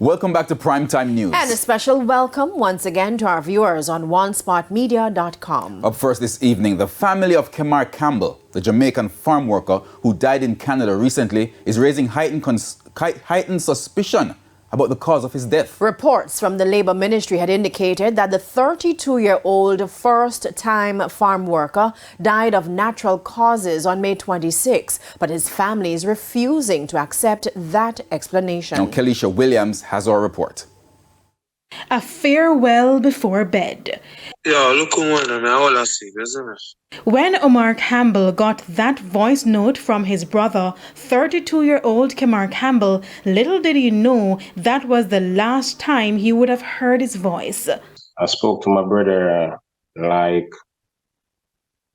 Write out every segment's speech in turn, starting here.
Welcome back to Primetime News. And a special welcome once again to our viewers on onespotmedia.com. Up first this evening, the family of Kemar Campbell, the Jamaican farm worker who died in Canada recently, is raising heightened suspicion about the cause of his death. Reports from the Labour Ministry had indicated that the 32-year-old first-time farm worker died of natural causes on May 26, but his family is refusing to accept that explanation. Now, Kelisha Williams has our report. A farewell before bed. Yeah, look on and all I see, isn't it? When Omar Campbell got that voice note from his brother, 32-year-old Kemar Campbell, little did he know that was the last time he would have heard his voice. I spoke to my brother I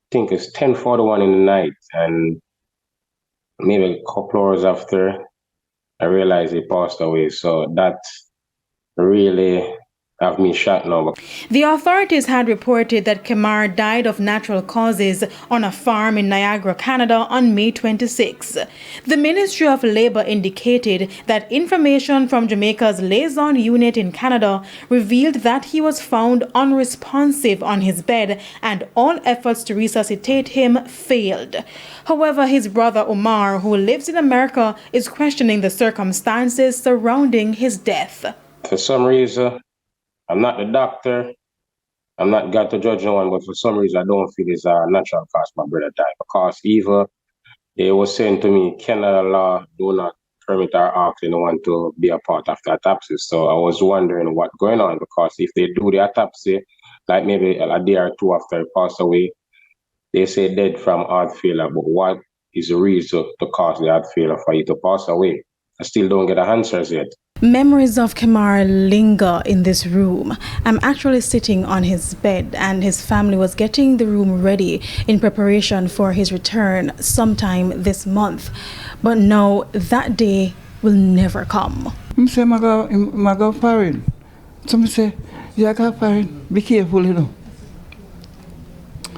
think it's 10:41 in the night, and maybe a couple hours after, I realized he passed away. So that really have me shot now. The authorities had reported that Kemar died of natural causes on a farm in Niagara, Canada on May 26. The Ministry of Labour indicated that information from Jamaica's liaison unit in Canada revealed that he was found unresponsive on his bed and all efforts to resuscitate him failed. However, his brother Omar, who lives in America, is questioning the circumstances surrounding his death. For some reason, I'm not the doctor. I'm not got to judge no one, but for some reason, I don't feel it's a natural cause my brother died. Because either they were saying to me, Canada law do not permit or ask anyone to be a part of the autopsy. So I was wondering what's going on, because if they do the autopsy, like maybe a day or two after he passed away, they say dead from heart failure. But what is the reason to cause the heart failure for you to pass away? I still don't get the answers yet. Memories of Kemar linger in this room. I'm actually sitting on his bed, and his family was getting the room ready in preparation for his return sometime this month. But no, that day will never come. I say, I go foreign. Somebody say, you go foreign, be careful, you know.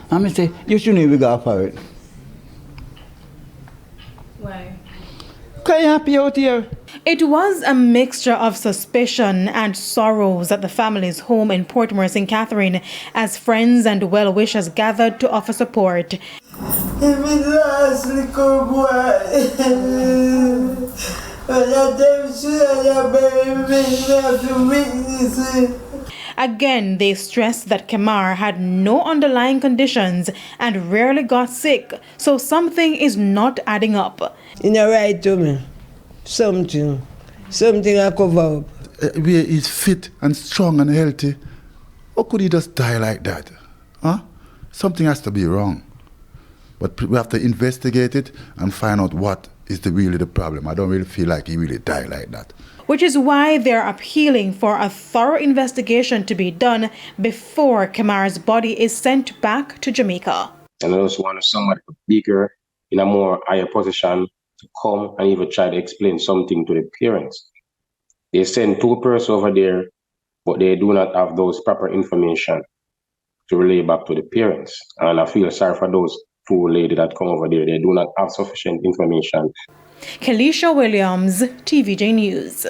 And I say, you shouldn't even go foreign. Why? Because you're happy out here. It was a mixture of suspicion and sorrows at the family's home in Portmore, St. Catherine, as friends and well-wishers gathered to offer support. Again, they stressed that Kemar had no underlying conditions and rarely got sick, so something is not adding up. You know, right to me. Something I cover up. Where he's fit and strong and healthy, how could he just die like that? Huh? Something has to be wrong. But we have to investigate it and find out what is really the problem. I don't really feel like he really died like that. Which is why they're appealing for a thorough investigation to be done before Kemar's body is sent back to Jamaica. And I just want someone bigger, in a more higher position, to come and even try to explain something to the parents. They send two persons over there, but they do not have those proper information to relay back to the parents. And I feel sorry for those two ladies that come over there. They do not have sufficient information. Kelisha Williams, TVJ News.